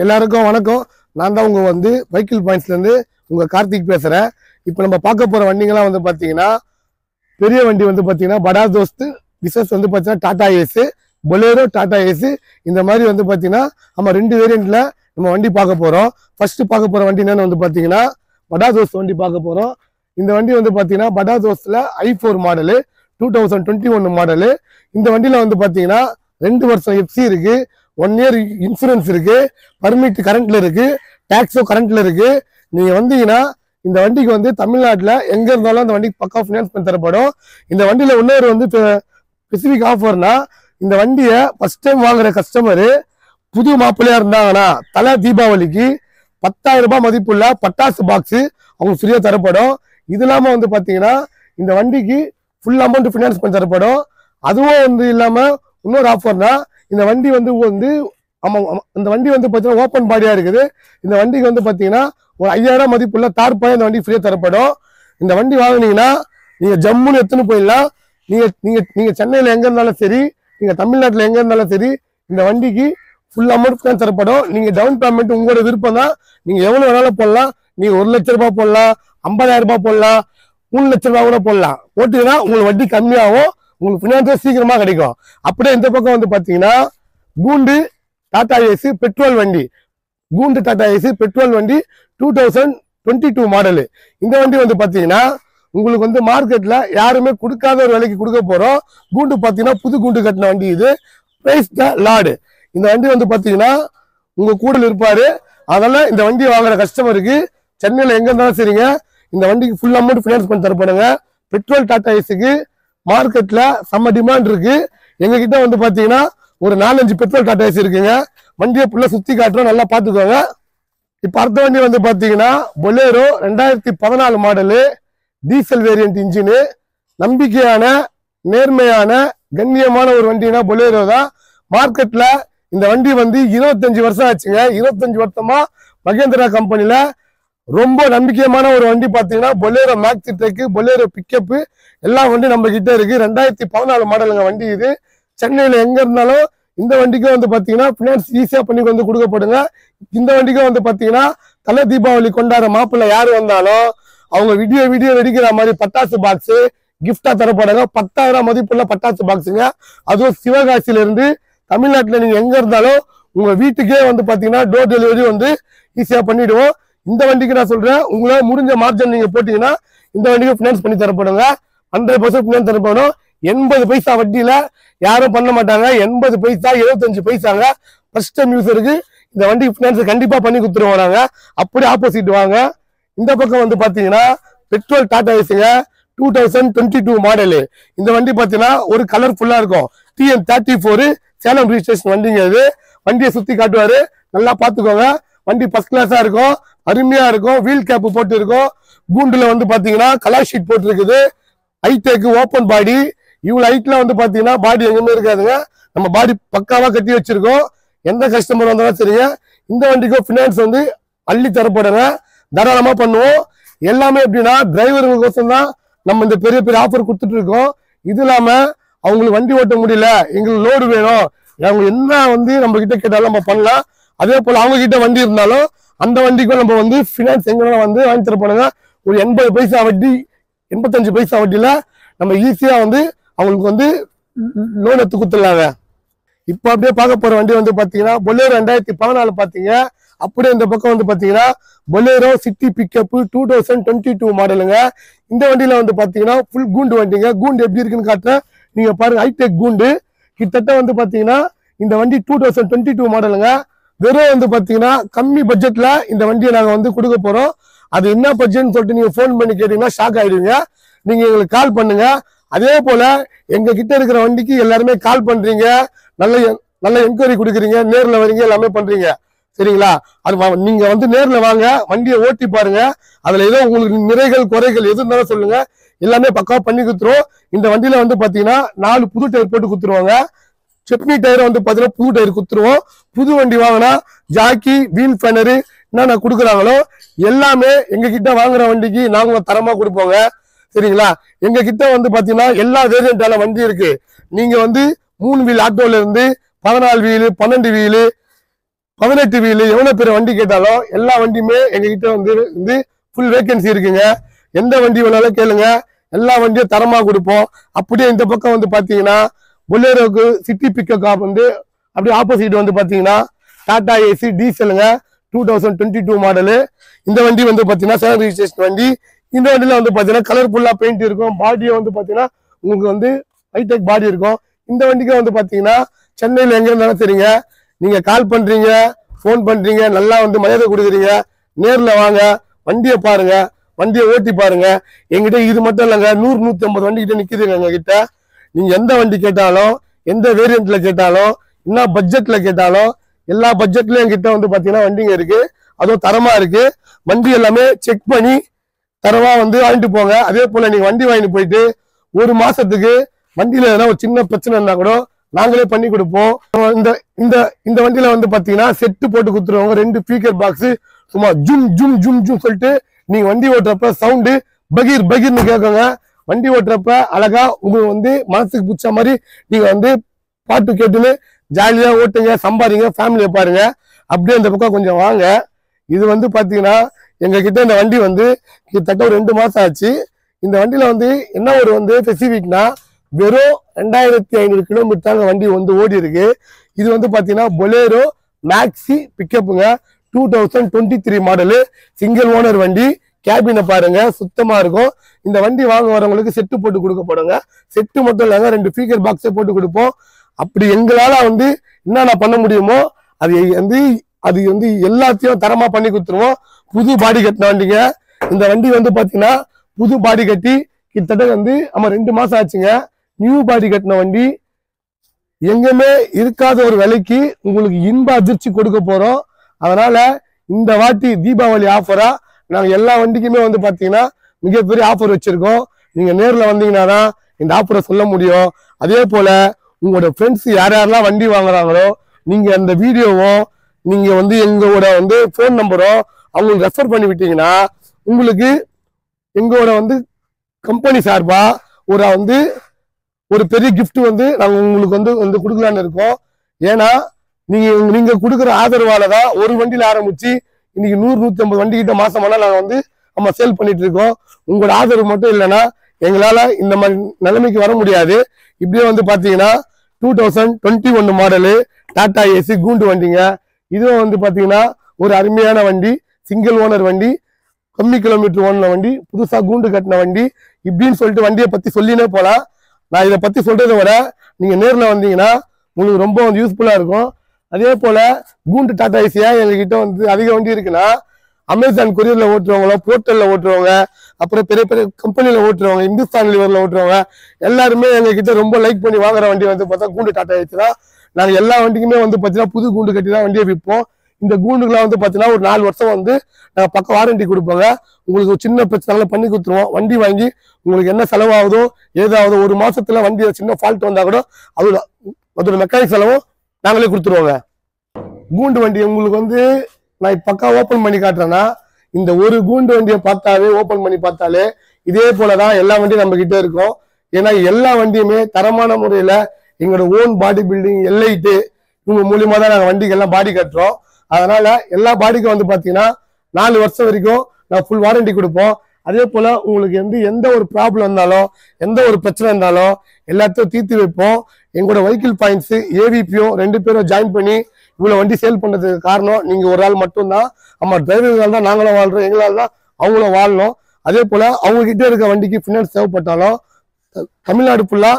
எல்லாருக்கும் வணக்கம். நான் தான் உங்க வைக்கிள் பாயிண்ட்ஸ்லேருந்து உங்கள் கார்த்திக் பேசுகிறேன். இப்போ நம்ம பார்க்க போகிற வண்டிங்கெல்லாம் பார்த்தீங்கன்னா பெரிய வண்டி பார்த்தீங்கன்னா படா தோஸ்து பிசஸ் பார்த்தீங்கன்னா டாடா ஏஸு, பொலேரோ, டாடா ஏஸு. இந்த மாதிரி பார்த்தீங்கன்னா நம்ம 2 வேரியண்ட்டில் நம்ம வண்டி பார்க்க போகிறோம். ஃபஸ்ட்டு பார்க்க போகிற வண்டி என்னென்னு பார்த்தீங்கன்னா படா தோஸ்த் வண்டி பார்க்க போகிறோம். இந்த வண்டி பார்த்தீங்கன்னா படா தோஸ்தில் i4 மாடலு, 2021 மாடலு. இந்த வண்டியில் பார்த்தீங்கன்னா 2 வருஷம் எஃப்சி இருக்குது, 1 இயர் இன்சூரன்ஸ் இருக்கு, பர்மிட் கரண்ட்ல இருக்கு, டாக்ஸோ கரண்ட்ல இருக்கு. நீங்க வந்தீங்கன்னா இந்த வண்டிக்கு தமிழ்நாட்டில் எங்க இருந்தாலும் அந்த வண்டிக்கு பக்கா ஃபினான்ஸ் பண்ணி தரப்படும். இந்த வண்டியில இன்னொரு ஸ்பெசிபிக் ஆஃபர்னா, இந்த வண்டியை ஃபர்ஸ்ட் டைம் வாங்குற கஸ்டமரு புது மாப்பிள்ளையா இருந்தாங்கன்னா தலை தீபாவளிக்கு 10,000 ரூபாய் மதிப்புள்ள பட்டாசு பாக்ஸ் அவங்க ஃப்ரீயா தரப்படும். இது இல்லாம பாத்தீங்கன்னா இந்த வண்டிக்கு ஃபுல் அமௌண்ட் ஃபினான்ஸ் பண்ணி தரப்படும். அதுவும் இல்லாம இன்னொரு ஆஃபர்னா, இந்த வண்டி இந்த வண்டி பார்த்தீங்கன்னா ஓப்பன் பாடியா இருக்குது. இந்த வண்டிக்கு பார்த்தீங்கன்னா ஒரு 5,000 மதிப்புள்ள தார்பாய் இந்த வண்டி ஃப்ரீயா தரப்படும். இந்த வண்டி வாங்கினீங்கன்னா நீங்க ஜம்முன்னு எடுத்துன்னு போயிடலாம். நீங்க சென்னையில எங்க இருந்தாலும் சரி, நீங்க தமிழ்நாட்டில் எங்க இருந்தாலும் சரி, இந்த வண்டிக்கு ஃபுல் அமௌண்ட் ஃபினான்ஸ் தரப்படும். நீங்க டவுன் பேமெண்ட் உங்களோட விருப்பம் தான். நீங்க எவ்வளவு வேணாலும் போடலாம். நீங்க 1 லட்ச ரூபாய் போடலாம், 50,000 ரூபாய் போடலாம், 3 லட்ச ரூபாய் கூட போடலாம். போட்டீங்கன்னா உங்களுக்கு வட்டி கம்மியாகும், உங்களுக்கு ஃபினான்ஸே சீக்கிரமா கிடைக்கும். அப்படியே இந்த பக்கம் பாத்தீங்கன்னா கூண்டு டாடா ஏசி பெட்ரோல் வண்டி, கூண்டு டாடா ஏசி பெட்ரோல் வண்டி 2022 மாடலு. இந்த வண்டி பாத்தீங்கன்னா உங்களுக்கு மார்க்கெட்ல யாருமே கொடுக்காத ஒரு விலைக்கு கொடுக்க போறோம். கூண்டு பாத்தீங்கன்னா புது கூண்டு கட்டின வண்டி இது. Praise the Lord. இந்த வண்டி பாத்தீங்கன்னா உங்க கூட இருப்பாரு. அதனால இந்த வண்டி வாங்குற கஸ்டமருக்கு சென்னையில எங்க இருந்தாலும் சரிங்க, இந்த வண்டிக்கு ஃபுல் அமௌண்ட் ஃபினான்ஸ் பண்ணி தரப்படுங்க. பெட்ரோல் டாடா ஏசிக்கு மார்க்கெட்ல செம்ம டிமாண்ட் இருக்கு. எங்க கிட்ட பாத்தீங்கன்னா ஒரு 4-5 பெட்ரோல் டாடா ஏசி இருக்குங்க. வண்டியை ஃபுல்லா சுத்தி காட்டுறோம், நல்லா பாத்துக்கோங்க. இப்ப அடுத்த வண்டி பாத்தீங்கன்னா Bolero 2014 model, diesel variant engine. நம்பிக்கையான, நேர்மையான, கண்ணியமான ஒரு வண்டினா பொலேரோ தான். மார்க்கெட்ல இந்த வண்டி 25 வருஷம் ஆச்சுங்க. 25 வருஷமா மகேந்திரா கம்பெனில ரொம்ப நம்பிக்கையான ஒரு வண்டி பாத்தீங்கன்னா Bolero Maxi truck, Bolero pickup எல்லா வண்டி நம்ம கிட்ட இருக்கு. 2014 மாடலுங்க வண்டி இது. சென்னையில எங்க இருந்தாலும் இந்த வண்டிக்கும் பாத்தீங்கன்னா பினான்ஸ் ஈஸியா பண்ணி கொடுக்கப்படுங்க. இந்த வண்டிக்கும் பாத்தீங்கன்னா தலை தீபாவளி கொண்டாட மாப்பிள்ளை யாரு வந்தாலும் அவங்க வீடியோ வெடிக்கிற மாதிரி பட்டாசு பாக்ஸ் கிஃப்டா தரப்படுங்க. 10,000 மதிப்புள்ள பட்டாசு பாக்ஸுங்க. அதுவும் சிவகாசியில இருந்து தமிழ்நாட்டுல நீங்க எங்க இருந்தாலும் உங்க வீட்டுக்கே பாத்தீங்கன்னா டோர் டெலிவரி ஈஸியா பண்ணிடுவோம். இந்த வண்டிக்கு நான் சொல்றேன், உங்களால முடிஞ்ச மார்ஜின் நீங்க போட்டீங்கன்னா இந்த வண்டிக்கு பினான்ஸ் பண்ணி தரப்படுங்க. 100% பினான்ஸ் தரப்படும். 80 பைசா வட்டியில யாரும் பண்ண மாட்டாங்க. 80 பைசா, 75 பைசாங்க. ஃபர்ஸ்ட் டைம் யூசருக்கு இந்த வண்டி பினான்ஸ் கண்டிப்பா பண்ணி கொடுத்துருவோம் நாங்க. அப்படி ஆப்போசிட் வாங்க. இந்த பக்கம் பாத்தீங்கன்னா பெட்ரோல் டாடா ஏசிங்க, 2022 மாடலு. இந்த வண்டி பாத்தீங்கன்னா ஒரு கலர்ஃபுல்லா இருக்கும். TN34 சேலம் ரிஜிஸ்ட்ரேஷன் வண்டிங்க இது. வண்டியை சுத்தி காட்டுவாரு, நல்லா பாத்துக்கோங்க. வண்டி ஃபர்ஸ்ட் கிளாஸா இருக்கும், அருமையா இருக்கும். வீல் கேப் போட்டு இருக்கும். கூண்டுல பாத்தீங்கன்னா கலர் ஷீட் போட்டு இருக்குது. Hi tech open body. இவ்வளவு ஹைட்ல பாத்தீங்கன்னா பாடி எங்குமே இருக்காதுங்க. நம்ம பாடி பக்காவா கட்டி வச்சிருக்கோம். எந்த கஸ்டமர் வந்தாலும் சரிங்க, இந்த வண்டிக்கும் பினான்ஸ் அள்ளி தரப்படுங்க. தாராளமா பண்ணுவோம். எல்லாமே எப்படின்னா டிரைவருங்களுக்கோசம் தான் நம்ம இந்த பெரிய பெரிய ஆஃபர் கொடுத்துட்டு இருக்கோம். இது இல்லாம அவங்களுக்கு வண்டி ஓட்ட முடியல, எங்களுக்கு லோடு வேணும், அவங்க என்ன நம்ம கிட்ட கேட்டாலும் நம்ம பண்ணலாம். அதே போல அவங்க கிட்ட வண்டி இருந்தாலும் அந்த வண்டிக்கும் நம்ம பினான்ஸ் எங்க வாங்கி தரப்படுங்க. ஒரு 80 பைசா வட்டி, 85 பைசா வட்டியில நம்ம ஈஸியா அவங்களுக்கு லோன் எடுத்து கொடுத்துடலாங்க. இப்ப அப்படியே பார்க்க போற வண்டி பாத்தீங்கன்னா பொலேரோ 2014 பாத்தீங்க. அப்படியே இந்த பக்கம் பாத்தீங்கன்னா பொலேரோ சிட்டி பிக்கப் 2022 மாடலுங்க. இந்த வண்டியில பாத்தீங்கன்னா ஃபுல் கூண்டு வண்டிங்க. கூண்டு எப்படி இருக்குன்னு காட்டுறேன், நீங்க பாருங்க. ஹைடெக் கூண்டு கிட்டத்தட்ட பாத்தீங்கன்னா இந்த வண்டி 2022 மாடலுங்க. வெறும் பாத்தீங்கன்னா கம்மி பட்ஜெட்ல இந்த வண்டியை நாங்க கொடுக்க போறோம். அது என்ன பட்ஜெட்னு சொல்லிட்டு நீங்க போன் பண்ணி கேட்டீங்கன்னா ஷாக் ஆயிடுவீங்க. நீங்க எங்களுக்கு கால் பண்ணுங்க. அதே போல எங்க கிட்ட இருக்கிற வண்டிக்கு எல்லாருமே கால் பண்றீங்க, நல்ல என்கொயரி கொடுக்குறீங்க, நேர்ல வரீங்க, எல்லாமே பண்றீங்க, சரிங்களா? அது நீங்க நேர்ல வாங்க, வண்டியை ஓட்டி பாருங்க. அதுல ஏதோ உங்களுக்கு நிறைகள் குறைகள் எது இருந்தாலும் சொல்லுங்க, எல்லாமே பக்காவா பண்ணி கொடுத்துருவோம். இந்த வண்டியில பாத்தீங்கன்னா 4 புது டயர் போட்டு கொடுத்துருவாங்க. ஸ்டெப்னி டயர் பாத்தீங்கன்னா புது டயர் கொடுத்துருவோம். புது வண்டி வாங்கினா ஜாக்கி, வீல் ஃபேனரு என்னென்ன கொடுக்குறாங்களோ எல்லாமே எங்க கிட்ட வாங்குற வண்டிக்கு நாங்க தரமா கொடுப்போங்க, சரிங்களா? எங்க கிட்ட பாத்தீங்கன்னா எல்லா வேரியண்டான வண்டி இருக்கு. நீங்க 3 வீல் ஆட்டோல இருந்து 14 வீலு, 12 வீலு, 18 வீல் எவ்வளவு பேர் வண்டி கேட்டாலும் எல்லா வண்டியுமே எங்ககிட்ட வந்து ஃபுல் வேகன்சி இருக்குங்க. எந்த வண்டி வேணாலும் கேளுங்க, எல்லா வண்டியும் தரமா கொடுப்போம். அப்படியே இந்த பக்கம் வந்து பாத்தீங்கன்னா பொலேரோக்கு சிட்டி பிக்கப் வந்து அப்படியே ஆப்போசிட் வந்து பாத்தீங்கன்னா டாடா ஏசி டீசலுங்க 2022 மாடலு. இந்த வண்டி வந்து பாத்தீங்கன்னா சேல் ரிஜிஸ்ட்ரேஷன் வண்டி. இந்த வண்டியில வந்து பாத்தீங்கன்னா கலர்ஃபுல்லா பெயிண்ட் இருக்கும். பாடியை வந்து பாத்தீங்கன்னா உங்களுக்கு வந்து ஹைடெக் பாடி இருக்கும். இந்த வண்டிக்கு வந்து பாத்தீங்கன்னா சென்னையில எங்க இருந்தாலும் சரிங்க, நீங்க கால் பண்றீங்க, போன் பண்றீங்க, நல்லா வந்து மரியாதை கொடுக்குறீங்க, நேர்ல வாங்க, வண்டியை பாருங்க, வண்டியை ஓட்டி பாருங்க. எங்கிட்ட இது மட்டும் இல்லைங்க, 100-150 வண்டி கிட்ட நிக்குதுங்க எங்க கிட்ட. நீங்க எந்த வண்டி கேட்டாலும், எந்த வேரியன்ட்ல கேட்டாலும், என்ன பட்ஜெட்ல கேட்டாலும், எல்லா பட்ஜெட்லயும் என்கிட்ட வந்து பாத்தீங்கன்னா வண்டிங்க இருக்கு. அதுவும் தரமா இருக்கு. வண்டி எல்லாமே செக் பண்ணி தரமா வந்து வாங்கிட்டு போங்க. அதே போல நீங்க வண்டி வாங்கிட்டு போயிட்டு ஒரு மாசத்துக்கு வண்டியில எதனா ஒரு சின்ன பிரச்சனை இருந்தா கூட நாங்களே பண்ணி கொடுப்போம். இந்த இந்த இந்த வண்டியில வந்து பாத்தீங்கன்னா செட்டு போட்டு கொடுத்துருவாங்க. 2 ஸ்பீக்கர் பாக்ஸ் சும்மா ஜும் ஜும் ஜும் ஜும் சொல்லிட்டு நீங்க வண்டி ஓட்டுறப்ப சவுண்டு பகீர் பகீர்னு கேட்குங்க. வண்டி ஓட்டுறப்ப அழகா உங்களுக்கு வந்து மனசுக்கு பிடிச்ச மாதிரி நீங்க வந்து பாட்டு கேட்டுன்னு ஜாலியா ஓட்டுங்க, சம்பாதிங்க, ஃபேமிலியை பாருங்க. அப்படியே இந்த பக்கம் கொஞ்சம் வாங்க. இது வந்து பாத்தீங்கன்னா எங்க கிட்ட இந்த வண்டி வந்து கிட்டத்தட்ட ஒரு 2 மாசம் ஆச்சு. இந்த வண்டியில வந்து என்ன ஒரு வந்து ஸ்பெசிபிக்னா வெறும் 2500 கிலோமீட்டர் தாங்க வண்டி வந்து ஓடி இருக்கு. இது வந்து பாத்தீங்கன்னா பொலேரோ மேக்ஸி பிக்கப்புங்க 2023 மாடலு, சிங்கிள் ஓனர் வண்டி. கேபினை பாருங்க, சுத்தமா இருக்கும். இந்த வண்டி வாங்க வரவங்களுக்கு செட்டு போட்டு கொடுக்கப்படுங்க. செட்டு மட்டும் இல்லைங்க, 2 ஸ்பீக்கர் பாக்ஸே போட்டு கொடுப்போம். அப்படி எங்களால வந்து என்னென்ன பண்ண முடியுமோ அது வந்து எல்லாத்தையும் தரமா பண்ணி கொடுத்துருவோம். புது பாடி கட்டின வண்டிங்க. இந்த வண்டி வந்து பாத்தீங்கன்னா புது பாடி கட்டி கிட்டத்தட்ட வந்து 2 மாசம் ஆச்சுங்க. நியூ பாடி கட்டின வண்டி. எங்குமே இருக்காத ஒரு விலைக்கு உங்களுக்கு இன்ப அதிர்ச்சி கொடுக்க போறோம். அதனால இந்த வாட்டி தீபாவளி ஆஃபரா நாங்க எல்லா வண்டிக்குமே வந்து பாத்தீங்கன்னா மிகப்பெரிய ஆஃபர் வச்சிருக்கோம். நீங்க நேர்ல வந்தீங்கன்னா தான் இந்த ஆஃபரை சொல்ல முடியும். அதே போல உங்களோட ஃப்ரெண்ட்ஸ் யாரெல்லாம் வண்டி வாங்குறாங்களோ நீங்க அந்த வீடியோவும் நீங்க வந்து எங்களோட வந்து போன் நம்பரும் அவங்களுக்கு ரெஃபர் பண்ணி விட்டீங்கன்னா உங்களுக்கு எங்களோட வந்து கம்பெனி சார்பா ஒரு பெரிய கிஃப்ட் வந்து நாங்க உங்களுக்கு வந்து கொடுக்கலான்னு இருக்கோம். ஏன்னா நீங்க கொடுக்குற ஆதரவால தான் ஒரு வண்டியில ஆரம்பிச்சு இன்னைக்கு 100-150 வண்டி கிட்ட மாசமானா நாங்க வந்து நம்ம சேல் பண்ணிட்டு இருக்கோம். உங்களோட ஆதரவு மட்டும் இல்லைன்னா எங்களால இந்த மாதிரி நிலைமைக்கு வர முடியாது. இப்படியே வந்து பாத்தீங்கன்னா 2021 மாடலு டாடா ஏசி கூண்டு வண்டிங்க. இதுவும் வந்து பாத்தீங்கன்னா ஒரு அருமையான வண்டி, சிங்கிள் ஓனர் வண்டி, கம்மி கிலோமீட்டர் ஓடின வண்டி, புதுசா கூண்டு கட்டின வண்டி. இப்படின்னு சொல்லிட்டு வண்டியை பத்தி சொல்லினே போலாம். நான் இதை பத்தி சொல்றதை விட நீங்க நேர்ல வந்தீங்கன்னா உங்களுக்கு ரொம்ப வந்து யூஸ்ஃபுல்லா இருக்கும். அதே போல கூண்டு டாடா ஏசியா எங்ககிட்ட வந்து அதிக வண்டி இருக்குன்னா அமேசான் கொரியர்ல ஓட்டுறவங்க, போர்ட்டல்ல ஓட்டுறவங்க, அப்புறம் பெரிய பெரிய கம்பெனில ஓட்டுறவங்க, இந்துஸ்தான் லிவர்ல ஓட்டுறவங்க எல்லாருமே எங்க கிட்ட ரொம்ப லைக் பண்ணி வாங்குற வண்டி வந்து பார்த்தா கூண்டு டாடா ஏசி தான். நாங்க எல்லா வண்டிக்குமே வந்து பாத்தீங்கன்னா புது கூண்டு கட்டி தான் வண்டியை விற்போம். இந்த கூண்டுக்குலாம் வந்து பாத்தீங்கன்னா ஒரு 4 வருஷம் வந்து நாங்க பக்க வாரண்டி கொடுப்போங்க. உங்களுக்கு ஒரு சின்ன பிரச்சனை பண்ணி கொடுத்துருவோம். வண்டி வாங்கி உங்களுக்கு என்ன செலவாகுதோ ஏதாவது ஒரு மாசத்துல வண்டியில சின்ன ஃபால்ட் வந்தா கூட அதோட மெக்கானிக் செலவும் நாங்களே கொடுத்துருவோங்க. கூண்டு வண்டி உங்களுக்கு வந்து நான் பக்கா ஓப்பன் பண்ணி காட்டுறேன்னா இந்த ஒரு கூண்டு வண்டியை பார்த்தாலே ஓப்பன் பண்ணி பார்த்தாலே இதே போலதான் எல்லா வண்டியும் நம்ம கிட்ட இருக்கும். ஏன்னா எல்லா வண்டியுமே தரமான முறையில எங்களோட ஓன் பாடி பில்டிங் எல்ஐட்டு இவங்க மூலியமா தான் நாங்கள் வண்டிக்கு எல்லாம் பாடி கட்டுறோம். அதனால எல்லா பாடிக்கும் வந்து பாத்தீங்கன்னா 4 வருஷம் வரைக்கும் நான் ஃபுல் வாரண்டி கொடுப்போம். அதே போல உங்களுக்கு வந்து எந்த ஒரு ப்ராப்ளம் இருந்தாலும் எந்த ஒரு பிரச்சனை இருந்தாலும் எல்லாத்தையும் தீர்த்து வைப்போம். எங்களோட வெஹிக்கிள் பாயிண்ட்ஸ் ஏவிபியும் 2 பேரும் ஜாயின் பண்ணி இவ்வளவு வண்டி சேல் பண்றதுக்கு காரணம் நீங்க ஒரு ஆள் மட்டும்தான். நம்ம டிரைவர்களால் தான் நாங்களும் வாழ்றோம், எங்களால் தான் அவங்களும் வாழணும். அதே போல அவங்க கிட்ட இருக்க வண்டிக்கு ஃபினான்ஸ் தேவைப்பட்டாலும் தமிழ்நாடு ஃபுல்லா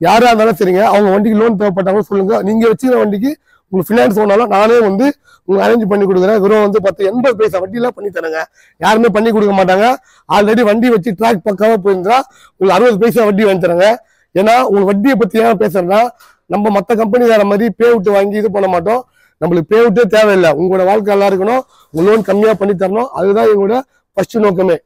யாரா இருந்தாலும் சரிங்க, அவங்க வண்டிக்கு லோன் தேவைப்பட்டாலும் சொல்லுங்க. நீங்க வச்சுக்கிற வண்டிக்கு உங்களுக்கு ஃபினான்ஸ் போனாலும் நானே வந்து உங்களுக்கு அரேஞ்ச் பண்ணி கொடுக்குறேன். வெறும் வந்து 80 பைசா வட்டியெல்லாம் பண்ணி தரேங்க. யாருமே பண்ணி கொடுக்க மாட்டாங்க. ஆல்ரெடி வண்டி வச்சு ட்ராக் பக்காவா போயிருந்தா உங்களுக்கு 60 பைசா வட்டி வாங்கி தரேங்க. ஏன்னா உங்களுக்கு வட்டியை பத்தி ஏன் பேசுறேன்னா நம்ம மற்ற கம்பெனிக்கார மாதிரி பே விட்டு வாங்கி இது பண்ண மாட்டோம். நம்மளுக்கு பே விட்டே தேவையில்லை. உங்களோட வாழ்க்கை நல்லா இருக்கணும், உங்க லோன் கம்மியா பண்ணி தரணும். அதுதான் எங்களோட ஃபர்ஸ்ட் நோக்கமே.